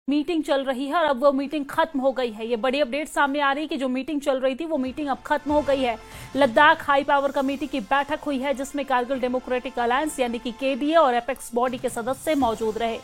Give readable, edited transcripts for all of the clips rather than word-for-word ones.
Meeting चल रही है और अब वो मीटिंग खत्म हो गई है। ये बड़ी अपडेट सामने आ रही है कि जो मीटिंग चल रही थी वो मीटिंग अब खत्म हो गई है। लद्दाख हाई पावर कमेटी की बैठक हुई है जिसमें कारगिल डेमोक्रेटिक अलायंस यानी कि केडीए और एपेक्स बॉडी के सदस्य मौजूद रहे।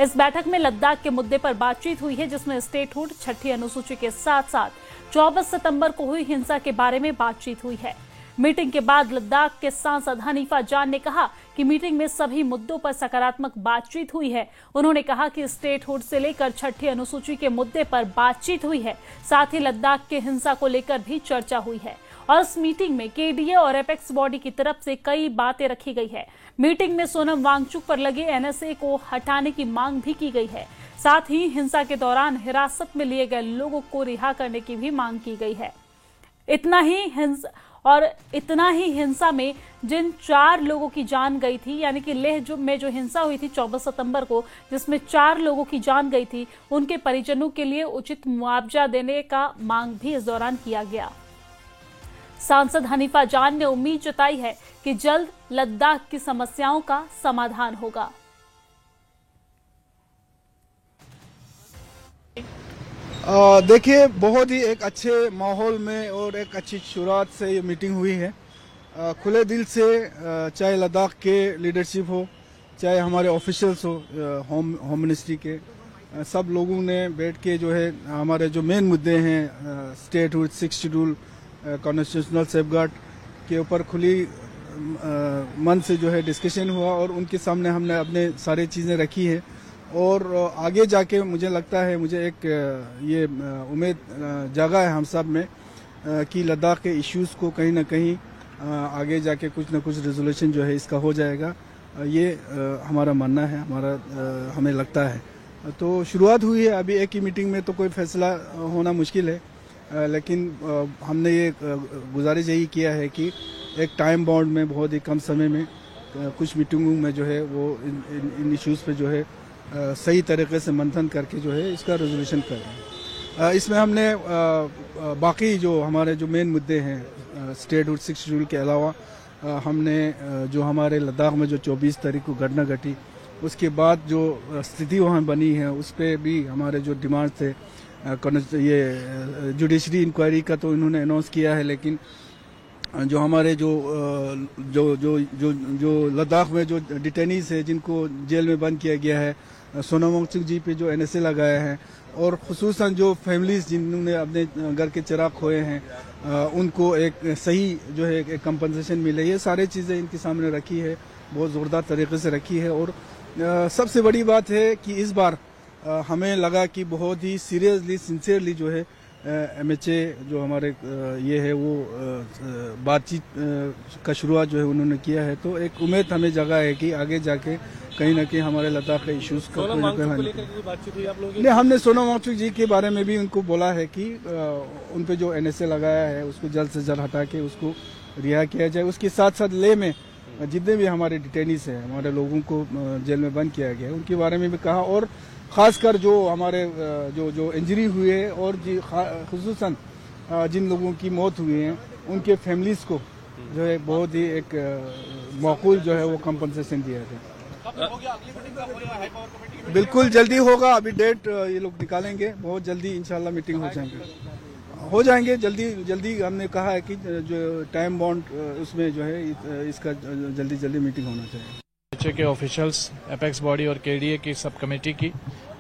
इस बैठक में लद्दाख के मुद्दे पर बातचीत हुई है जिसमें स्टेटहुड, छठी अनुसूची के साथ साथ 24 सितंबर को हुई हिंसा के बारे में बातचीत हुई है। मीटिंग के बाद लद्दाख के सांसद हनीफा जान ने कहा कि मीटिंग में सभी मुद्दों पर सकारात्मक बातचीत हुई है। उन्होंने कहा कि स्टेटहुड से लेकर छठी अनुसूची के मुद्दे पर बातचीत हुई है, साथ ही लद्दाख के हिंसा को लेकर भी चर्चा हुई है और इस मीटिंग में केडीए और एपेक्स बॉडी की तरफ से कई बातें रखी गई है। मीटिंग में सोनम वांगचुक पर लगे एनएसए को हटाने की मांग भी की गई है। साथ ही हिंसा के दौरान हिरासत में लिए गए लोगों को रिहा करने की भी मांग की गई है। इतना ही हिंसा में जिन 4 लोगों की जान गई थी, यानी कि लेह में जो हिंसा हुई थी 24 सितंबर को, जिसमें 4 लोगों की जान गई थी, उनके परिजनों के लिए उचित मुआवजा देने का मांग भी इस दौरान किया गया। सांसद हनीफा जान ने उम्मीद जताई है कि जल्द लद्दाख की समस्याओं का समाधान होगा। देखिए, बहुत ही एक अच्छे माहौल में और एक अच्छी शुरुआत से ये मीटिंग हुई है। खुले दिल से, चाहे लद्दाख के लीडरशिप हो, चाहे हमारे ऑफिशियल्स हो, होम मिनिस्ट्री के, सब लोगों ने बैठ के जो है हमारे जो मेन मुद्दे हैं, statehood, 6th schedule, constitutional safeguard के ऊपर खुली मन से जो है डिस्कशन हुआ और उनके सामने हमने अपने सारी चीज़ें रखी है। और आगे जाके मुझे लगता है, मुझे एक ये उम्मीद जागा है हम सब में कि लद्दाख के इश्यूज़ को कहीं ना कहीं आगे जाके कुछ ना कुछ रेजोल्यूशन जो है इसका हो जाएगा। ये हमारा मानना है, हमें लगता है। तो शुरुआत हुई है, अभी एक ही मीटिंग में तो कोई फैसला होना मुश्किल है, लेकिन हमने ये गुजारिश यही किया है कि एक टाइम बाउंड में, बहुत ही कम समय में कुछ मीटिंगों में जो है वो इन इश्यूज़ पे जो है सही तरीके से मंथन करके जो है इसका रेजोल्यूशन कर रहे हैं। इसमें हमने बाकी जो हमारे जो मेन मुद्दे हैं, स्टेटहुड, 6th शेड्यूल के अलावा हमने जो हमारे लद्दाख में जो 24 तारीख को घटना घटी, उसके बाद जो स्थिति वहाँ बनी है, उस पर भी हमारे जो डिमांड थे, ये जुडिशरी इंक्वायरी का तो इन्होंने अनाउंस किया है, लेकिन जो हमारे जो लद्दाख में जो डिटेनीज है जिनको जेल में बंद किया गया है, सोनम वांगचुक जी पे जो एनएसए लगाया है, और खुसूसन जो फैमिलीज जिन्होंने अपने घर के चिराग खोए हैं, उनको एक सही जो है एक कंपनसेशन मिले, ये सारी चीज़ें इनके सामने रखी है, बहुत ज़ोरदार तरीके से रखी है। और सबसे बड़ी बात है कि इस बार हमें लगा कि बहुत ही सीरियसली, सिंसियरली जो है एमएचए जो हमारे ये है वो बातचीत का शुरुआत जो है उन्होंने किया है। तो एक उम्मीद हमें जगा है कि आगे जाके कहीं ना कहीं हमारे लद्दाख के इश्यूज का नहीं, हमने सोनम वांगचुक जी के बारे में भी उनको बोला है कि उन पे जो एनएसए लगाया है उसको जल्द से जल्द हटा के उसको रिहा किया जाए। उसके साथ साथ लेह में जितने भी हमारे डिटेनीज हैं, हमारे लोगों को जेल में बंद किया गया है, उनके बारे में भी कहा। और खासकर जो हमारे जो इंजरी हुए है और खुसूसन जिन लोगों की मौत हुई है, उनके फैमिलीज को जो है बहुत ही एक माकूल जो है वो कंपनसेशन दिया जाए। बिल्कुल जल्दी होगा, अभी डेट ये लोग निकालेंगे, बहुत जल्दी इंशाल्लाह मीटिंग हो जाएंगे जल्दी। हमने कहा है कि जो टाइम बाउंड उसमें जो है इसका जल्दी मीटिंग होना चाहिए। एचए के ऑफिशियल्स, एपेक्स बॉडी और केडीए की सब कमेटी की,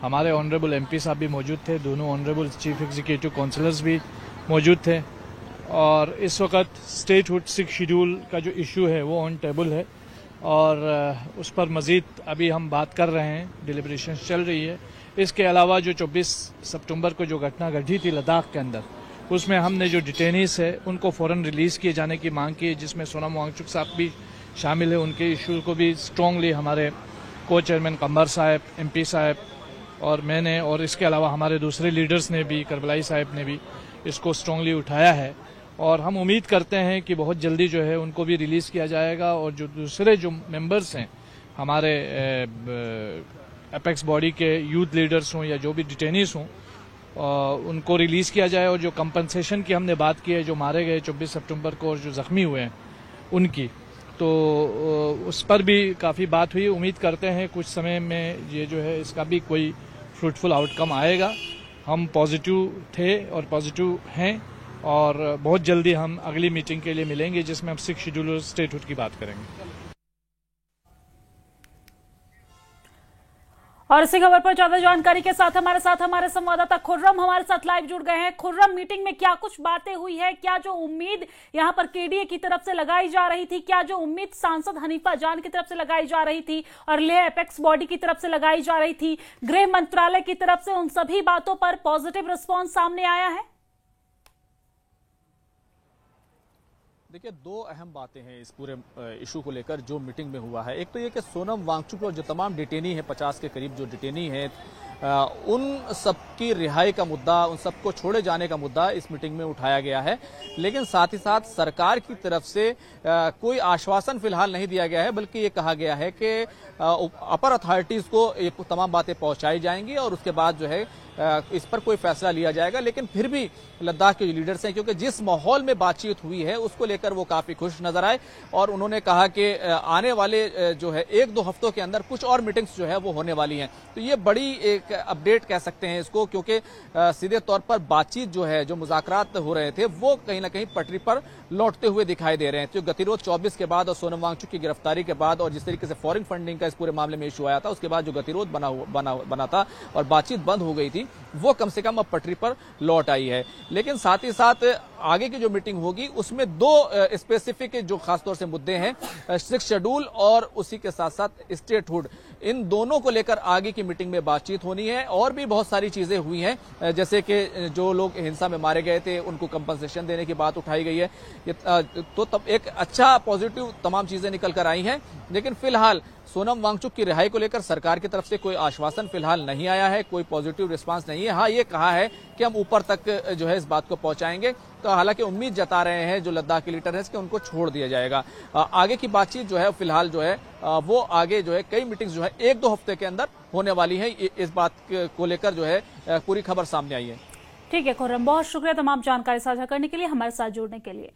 हमारे ऑनरेबल एमपी साहब भी मौजूद थे, दोनों ऑनरेबल चीफ एग्जीक्यूटिव काउंसिलर्स भी मौजूद थे। और इस वक्त स्टेटहुड 6th शेड्यूल का जो इशू है वो ऑन टेबल है और उस पर मज़ीद अभी हम बात कर रहे हैं, डिलिब्रेशन चल रही है। इसके अलावा जो 24 सितंबर को जो घटना घटी थी लद्दाख के अंदर, उसमें हमने जो डिटेनीज है उनको फ़ौरन रिलीज़ किए जाने की मांग की है, जिसमें सोनम वांगचुक साहब भी शामिल है। उनके इशू को भी स्ट्रांगली हमारे को चेयरमैन कमर साहब, एमपी साहब और मैंने, और इसके अलावा हमारे दूसरे लीडर्स ने भी, करबलाई साहब ने भी इसको स्ट्रांगली उठाया है। और हम उम्मीद करते हैं कि बहुत जल्दी जो है उनको भी रिलीज़ किया जाएगा और जो दूसरे जो मेंबर्स हैं हमारे एपेक्स बॉडी के, यूथ लीडर्स हों या जो भी डिटेनीज हों, उनको रिलीज़ किया जाए। और जो कंपनसेशन की हमने बात की है, जो मारे गए 24 सितंबर को और जो ज़ख्मी हुए हैं उनकी, तो उस पर भी काफ़ी बात हुई। उम्मीद करते हैं कुछ समय में ये जो है इसका भी कोई फ्रूटफुल आउटकम आएगा। हम पॉजिटिव थे और पॉजिटिव हैं और बहुत जल्दी हम अगली मीटिंग के लिए मिलेंगे जिसमें हम 6 शेड्यूल और स्टेटहुड की बात करेंगे। और इसी खबर पर ज्यादा जानकारी के साथ हमारे संवाददाता खुर्रम हमारे साथ लाइव जुड़ गए हैं। खुर्रम, मीटिंग में क्या कुछ बातें हुई है? क्या जो उम्मीद यहां पर केडीए की तरफ से लगाई जा रही थी, क्या जो उम्मीद सांसद हनीफा जान की तरफ से लगाई जा रही थी और लेह एपेक्स बॉडी की तरफ से लगाई जा रही थी, गृह मंत्रालय की तरफ से, उन सभी बातों पर पॉजिटिव रिस्पॉन्स सामने आया है? देखिए, दो अहम बातें हैं इस पूरे इशू को लेकर जो मीटिंग में हुआ है। एक तो ये कि सोनम वांगचुक और जो तमाम डिटेनी है, 50 के करीब जो डिटेनी है, उन सबकी रिहाई का मुद्दा, उन सबको छोड़े जाने का मुद्दा इस मीटिंग में उठाया गया है। लेकिन साथ ही साथ सरकार की तरफ से कोई आश्वासन फिलहाल नहीं दिया गया है, बल्कि ये कहा गया है कि अपर अथॉरिटीज को ये तमाम बातें पहुंचाई जाएंगी और उसके बाद जो है इस पर कोई फैसला लिया जाएगा। लेकिन फिर भी लद्दाख के जो लीडर्स हैं, क्योंकि जिस माहौल में बातचीत हुई है उसको लेकर वो काफी खुश नजर आए और उन्होंने कहा कि आने वाले जो है 1-2 हफ्तों के अंदर कुछ और मीटिंग्स जो है वो होने वाली हैं। तो ये बड़ी एक अपडेट कह सकते हैं इसको, क्योंकि सीधे तौर पर बातचीत जो है, जो मुज़ाकरात हो रहे थे, वो कहीं ना कहीं पटरी पर लौटते हुए दिखाई दे रहे हैं। तो गतिरोध 24 के बाद और सोनम वांगचुक की गिरफ्तारी के बाद और जिस तरीके से फॉरेन फंडिंग का इस पूरे मामले में इशू आया था, उसके बाद जो गतिरोध बना था और बातचीत बंद हो गई थी, वो कम से कम अब पटरी पर लौट आई है। लेकिन साथ ही साथ आगे की जो मीटिंग होगी उसमें 2 स्पेसिफिक जो खासतौर से मुद्दे हैं, 6 शेड्यूल और उसी के साथ साथ स्टेटहुड, इन दोनों को लेकर आगे की मीटिंग में बातचीत होनी है। और भी बहुत सारी चीजें हुई हैं, जैसे कि जो लोग हिंसा में मारे गए थे उनको कंपनसेशन देने की बात उठाई गई है। तो तब एक अच्छा पॉजिटिव तमाम चीजें निकल कर आई हैं। लेकिन फिलहाल सोनम वांगचुक की रिहाई को लेकर सरकार की तरफ से कोई आश्वासन फिलहाल नहीं आया है, कोई पॉजिटिव रिस्पांस नहीं है। हाँ, ये कहा है कि हम ऊपर तक जो है इस बात को पहुंचाएंगे। तो हालांकि उम्मीद जता रहे हैं जो लद्दाख के लीडर हैं कि उनको छोड़ दिया जाएगा। आगे की बातचीत जो है फिलहाल जो है वो आगे जो है कई मीटिंग्स जो है 1-2 हफ्ते के अंदर होने वाली है। इस बात को लेकर जो है पूरी खबर सामने आई है। ठीक है खुर्रम, बहुत शुक्रिया तमाम जानकारी साझा करने के लिए, हमारे साथ जुड़ने के लिए।